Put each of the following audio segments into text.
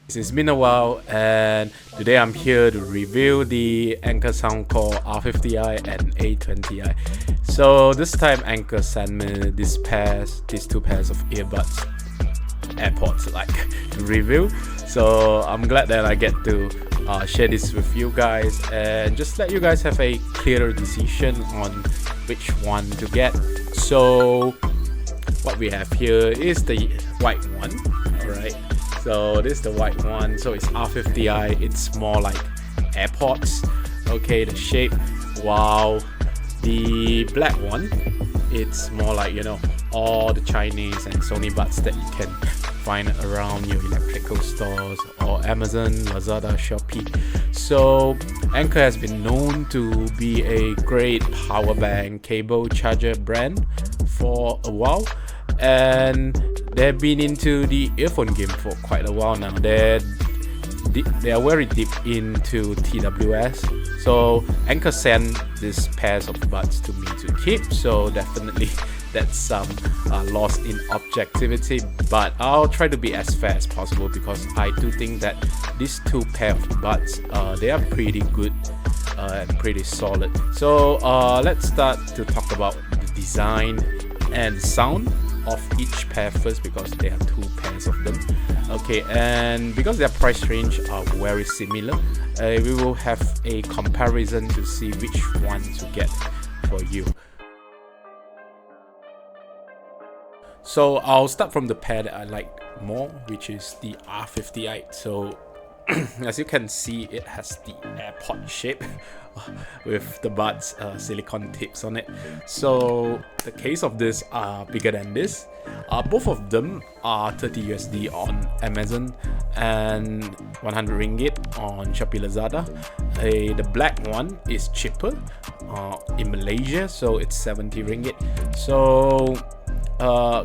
It's been a while, and today I'm here to review the Anker Soundcore R50i and A20i. So this time Anker sent me these two pairs of earbuds, AirPods like, to review. So I'm glad that I get to share this with you guys and just let you guys have a clearer decision on which one to get. So what we have here is the white one. Alright, so this is the white one. So it's R50i. It's more like AirPods. Okay, the shape. Wow. The black one, it's more like, you know, all the Chinese and Sony buds that you can find around your electrical stores or Amazon, Lazada, Shopee. So Anker has been known to be a great power bank cable charger brand for a while, and they've been into the earphone game for quite a while now. They are very deep into TWS. So Anker sent these pairs of buds to me to keep. So definitely that's some loss in objectivity. But I'll try to be as fair as possible because I do think that these two pair of buds, they are pretty good and pretty solid. So let's start to talk about the design and sound of each pair first, because there are two pairs of them. Okay, and because their price range are very similar, we will have a comparison to see which one to get for you. So I'll start from the pair that I like more, which is the R50i. So as you can see, it has the AirPod shape with the buds silicone tips on it. So the case of this are bigger than this. Both of them are 30 USD on Amazon and 100 ringgit on Shopee, Lazada. The black one is cheaper in Malaysia, so it's 70 ringgit. So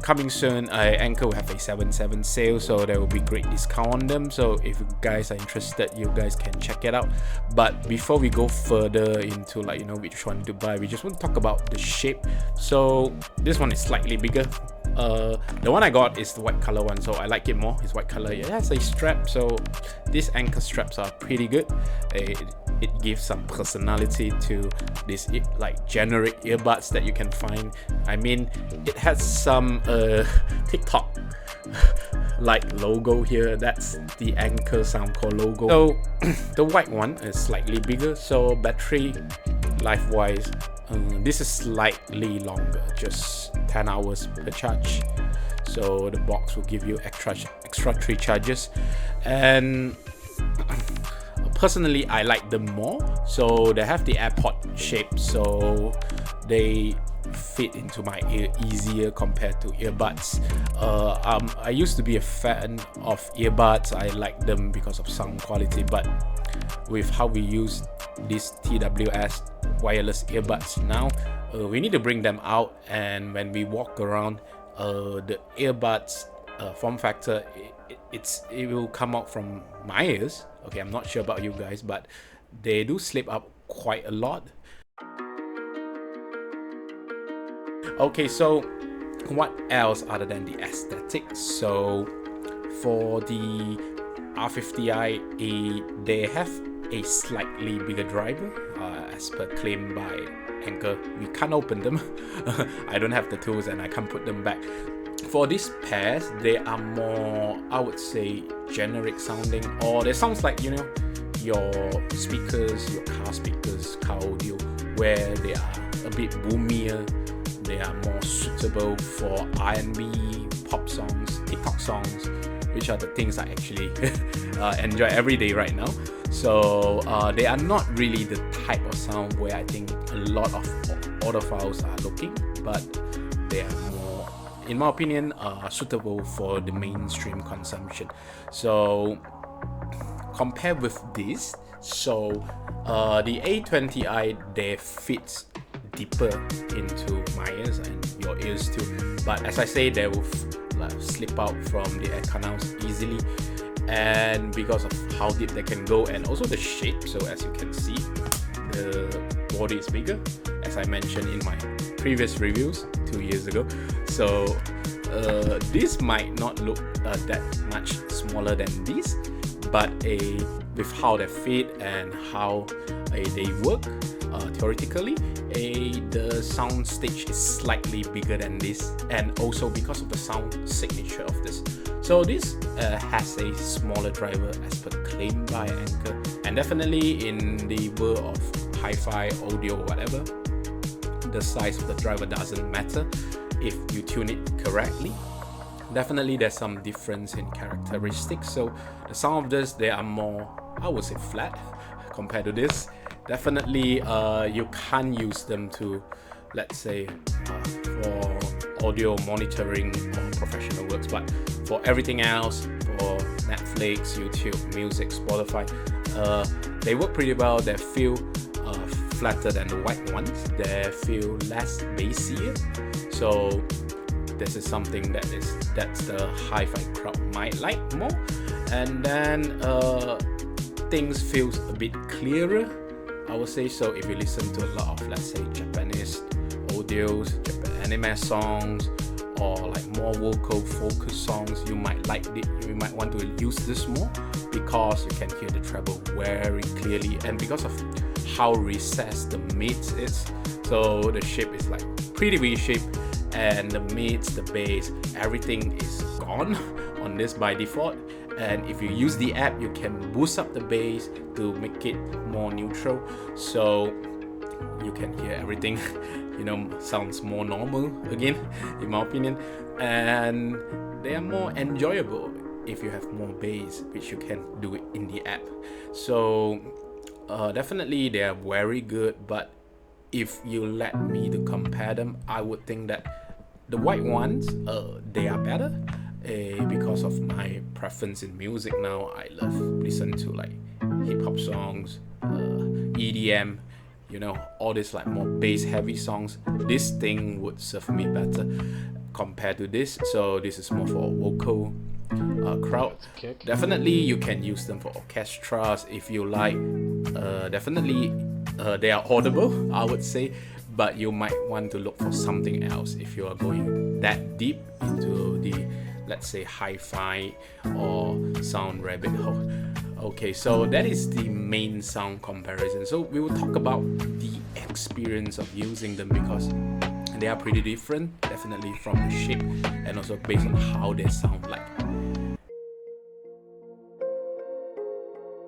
coming soon, Anker will have a 7/7 sale, so there will be great discount on them. So if you guys are interested, you guys can check it out. But before we go further into, like, you know, which one to buy, we just want to talk about the shape. So this one is slightly bigger. The one I got is the white color one, so I like it more. It's white color. It has a strap, so these Anker straps are pretty good. It gives some personality to this like generic earbuds that you can find. I mean, it has some TikTok like logo here. That's the Anker Soundcore logo. So the white one is slightly bigger, so battery life wise, this is slightly longer, just 10 hours per charge. So the box will give you extra 3 charges, and personally I like them more. So they have the AirPod shape, so they fit into my ear easier compared to earbuds. I used to be a fan of earbuds. I like them because of sound quality, but with how we use these TWS wireless earbuds now, we need to bring them out, and when we walk around, the earbuds form factor, it will come out from my ears. Okay, I'm not sure about you guys, but they do slip up quite a lot. Okay, so what else other than the aesthetics? So for the R50i, they have a slightly bigger driver, as per claim by Anker. We can't open them. I don't have the tools and I can't put them back. For these pairs, they are more, I would say, generic sounding, or they sounds like, you know, your speakers, your car speakers, car audio, where they are a bit boomier. They are more suitable for R&B, pop songs, TikTok songs, which are the things I actually enjoy every day right now. So they are not really the type of sound where I think a lot of audiophiles are looking, but they are more, in my opinion, suitable for the mainstream consumption. So compared with this, so the A20i, they fit deeper into my ears and your ears too, but as I say, they will slip out from the air canals easily, and because of how deep they can go, and also the shape. So as you can see, the body is bigger, as I mentioned in my previous reviews 2 years ago. So This might not look that much smaller than this, but with how they fit and how they work, theoretically, the sound stage is slightly bigger than this, and also because of the sound signature of this. So this has a smaller driver as per claim by Anker, and definitely in the world of hi-fi, audio, whatever, the size of the driver doesn't matter if you tune it correctly. Definitely there's some difference in characteristics, so the sound of this, they are more, I would say, flat compared to this. Definitely you can't use them to, let's say, for audio monitoring or professional works, but for everything else, for Netflix, YouTube, music, Spotify, they work pretty well. They feel flatter than the white ones. They feel less bassier. So this is something that's the hi-fi crowd might like more. And then things feels a bit clearer, I would say. So if you listen to a lot of, let's say, Japanese audios, anime songs, or like more vocal focused songs, you might want to use this more, because you can hear the treble very clearly, and because of how recessed the mids is. So the shape is like pretty V-shape, and the mids, the bass, everything is gone on this by default. And if you use the app, you can boost up the bass to make it more neutral, so you can hear everything sounds more normal again, in my opinion. And they are more enjoyable if you have more bass, which you can do it in the app. So definitely they are very good, but if you let me to compare them, I would think that the white ones, they are better, because of my preference in music now. I love listen to like hip-hop songs, EDM, all these like more bass heavy songs. This thing would serve me better compared to this. So this is more for vocal crowd. Definitely you can use them for orchestras if you like. Definitely they are audible, I would say, but you might want to look for something else if you are going that deep into the, let's say, hi-fi or sound rabbit hole. Okay, so that is the main sound comparison. So we will talk about the experience of using them, because they are pretty different, definitely from the shape and also based on how they sound like.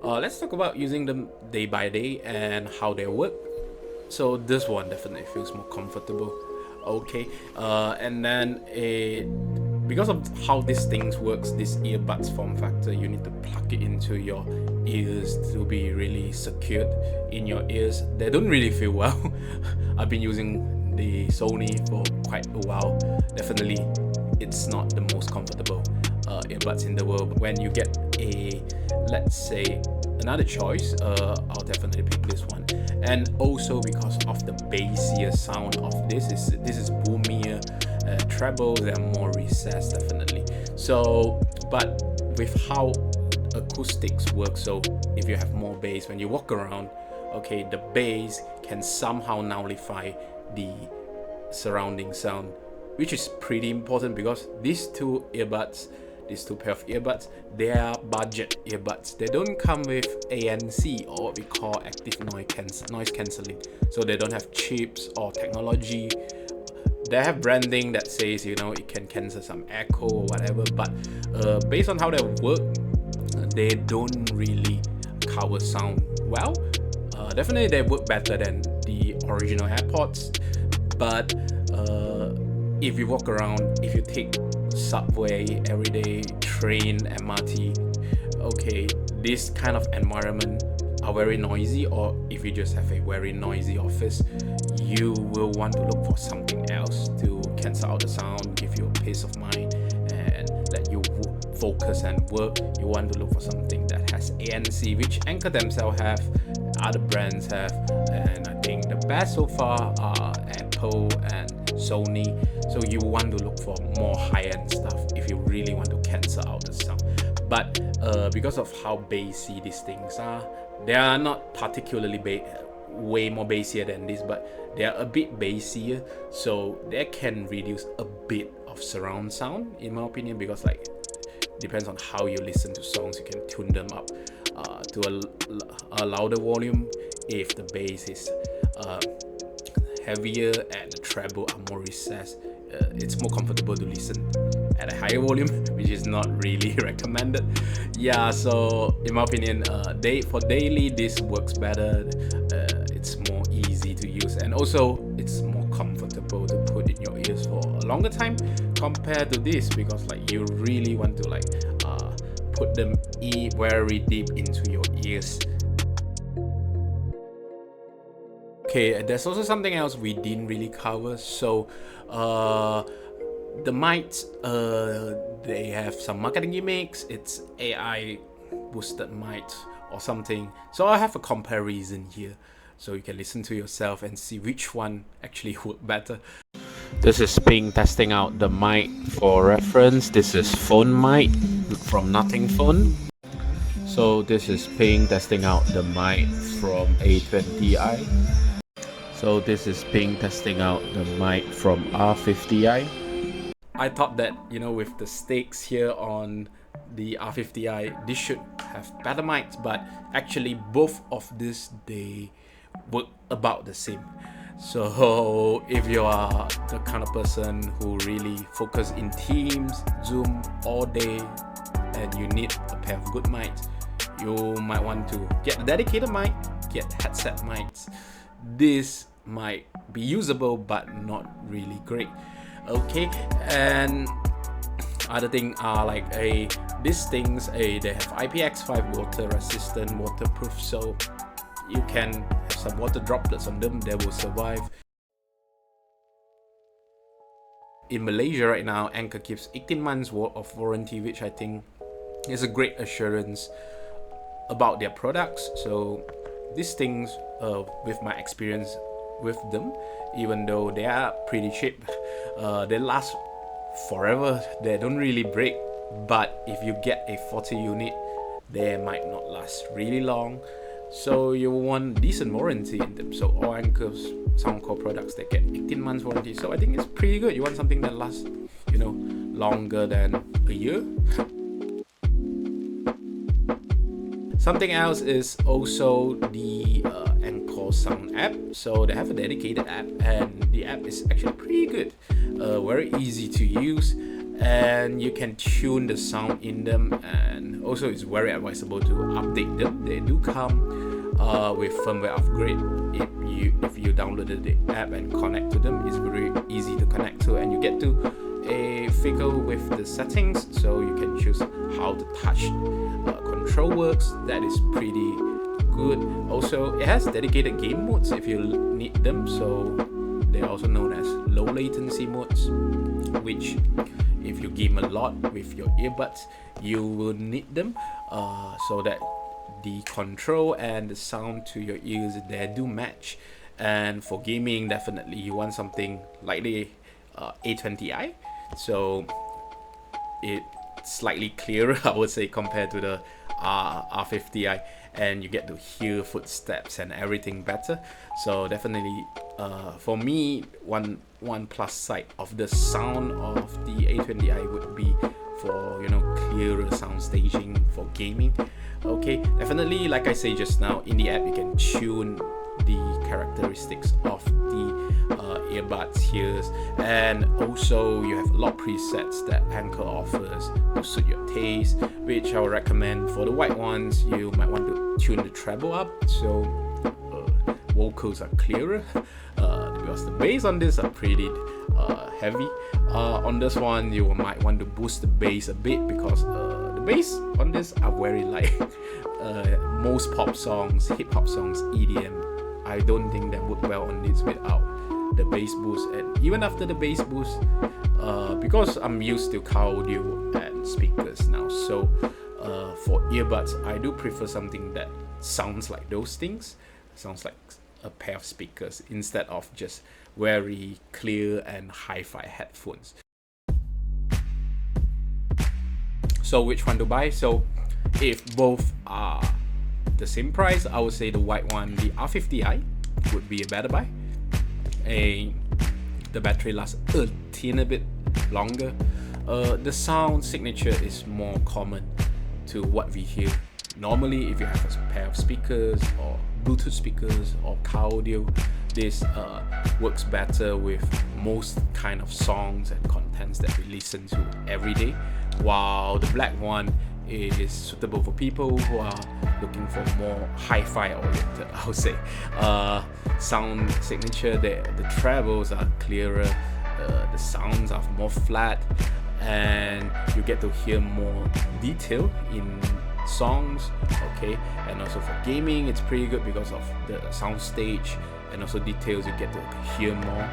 Let's talk about using them day by day and how they work. So this one definitely feels more comfortable. Okay, and then because of how these things works, this earbuds form factor, you need to plug it into your ears to be really secured in your ears. They don't really feel well. I've been using the Sony for quite a while. Definitely it's not the most comfortable earbuds in the world. When you get a, let's say, another choice, I'll definitely pick this one. And also because of the bassier sound of this is boomier, trebles are more recessed, definitely. So, but with how acoustics work, so if you have more bass when you walk around, okay, the bass can somehow nullify the surrounding sound, which is pretty important, because these two pair of earbuds, they are budget earbuds. They don't come with ANC, or what we call active noise cancelling. So they don't have chips or technology. They have branding that says, it can cancel some echo or whatever, but based on how they work, they don't really cover sound well. Definitely they work better than the original AirPods, but if you walk around, if you take subway everyday, train, MRT, okay, this kind of environment are very noisy, or if you just have a very noisy office, you will want to look for something else to cancel out the sound, give you a peace of mind, and let you focus and work. You want to look for something that has ANC, which Anker themselves have, other brands have, and I think the best so far are Apple and Sony. So you want to look for more high-end stuff if you really want to cancel out the sound. But because of how bassy these things are, they are not particularly way more bassier than this, but they are a bit bassier, so they can reduce a bit of of surround sound in my opinion, because like depends on how you listen to songs, you can tune them up to a louder volume if the bass is heavier and the treble are more recessed. It's more comfortable to listen at a higher volume, which is not really recommended. Yeah, so in my opinion, for daily this works better. It's more easy to use, and also it's more comfortable to put in your ears for a longer time compared to this, because like you really want to like put them very deep into your ears. Okay, there's also something else we didn't really cover. So the mics, they have some marketing gimmicks. It's AI boosted mics or something. So I have a comparison here, so you can listen to yourself and see which one actually work better. This is Ping testing out the mic for reference. This is phone mic from Nothing Phone. So this is Ping testing out the mic from A20i. So this is Ping testing out the mic from R50i. I thought that, you know, with the stakes here on the R50i, this should have better mics, but actually both of these, they work about the same. So if you are the kind of person who really focus in Teams, Zoom all day, and you need a pair of good mics, you might want to get a dedicated mic, get headset mics. This might be usable but not really great. Okay, and other thing are like these things, they have IPX5 water resistant, waterproof, so you can have some water droplets on them, they will survive. In Malaysia right now, Anker gives 18 months worth of warranty, which I think is a great assurance about their products. So these things, with my experience with them, even though they are pretty cheap, they last forever, they don't really break. But if you get a 40 unit, they might not last really long, so you want decent warranty in them. So all Anker Soundcore products, they get 18 months warranty, so I think it's pretty good. You want something that lasts, you know, longer than a year. Something else is also the Anker Sound app. So they have a dedicated app, and the app is actually pretty good, very easy to use, and you can tune the sound in them, and also it's very advisable to update them. They do come with firmware upgrade. If you downloaded the app and connect to them, it's very easy to connect to, and you get to fiddle with the settings, so you can choose how the touch control works. That is pretty good. Also, it has dedicated game modes if you need them, so they are also known as low latency modes, which if you game a lot with your earbuds, you will need them, so that the control and the sound to your ears, they do match. And for gaming, definitely you want something like the A20i, so it's slightly clearer, I would say, compared to the R50i, and you get to hear footsteps and everything better. So definitely, for me, one plus side of the sound of the A20i would be for, you know, clearer sound staging for gaming. Okay, definitely, like I say just now, in the app you can tune the characteristics of the earbuds here, and also you have a lot of presets that Anker offers to suit your taste, which I would recommend. For the white ones, you might want to tune the treble up, so vocals are clearer, because the bass on this are pretty heavy. On this one, you might want to boost the bass a bit, because the bass on this are very light. Most pop songs, hip hop songs, EDM, I don't think that work well on this without the bass boost. And even after the bass boost, because I'm used to car audio and speakers now, so for earbuds, I do prefer something that sounds like those things, sounds like a pair of speakers, instead of just very clear and hi-fi headphones. So which one to buy? So if both are the same price, I would say the white one, the R50i, would be a better buy. The battery lasts a bit longer. The sound signature is more common to what we hear normally. If you have a pair of speakers or Bluetooth speakers or car audio, this works better with most kind of songs and contents that we listen to every day, while the black one is suitable for people who are looking for more hi-fi oriented, I would say. Sound signature, the trebles are clearer, the sounds are more flat, and you get to hear more detail in songs. Okay, and also for gaming it's pretty good because of the sound stage and also details, you get to hear more.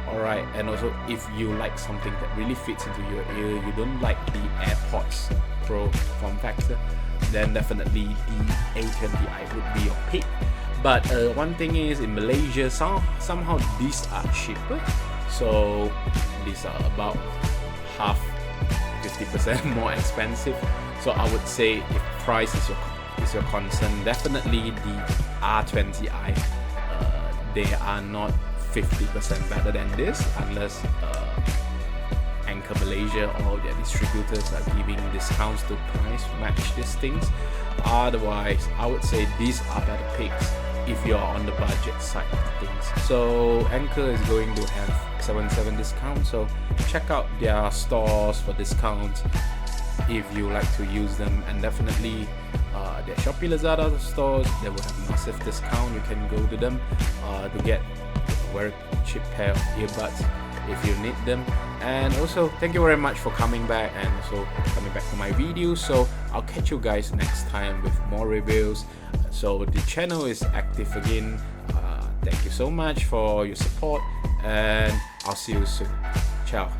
Alright, and also if you like something that really fits into your ear, you don't like the AirPods Pro form factor, then definitely the A20i would be your pick. But one thing is, in Malaysia somehow these are cheaper, so these are about half, 50% more expensive. So I would say if price is your concern, definitely the R20i, they are not 50% better than this, unless Anker Malaysia or their distributors are giving discounts to price match these things. Otherwise, I would say these are better picks if you're on the budget side of things. So Anker is going to have 7/7 discount, so check out their stores for discounts if you like to use them, and definitely their Shopee, Lazada stores, they will have massive discount. You can go to them to get a very cheap pair of earbuds if you need them. And also thank you very much for coming back and also coming back to my videos. So I'll catch you guys next time with more reviews. So the channel is active again. Thank you so much for your support, and I'll see you soon. Ciao.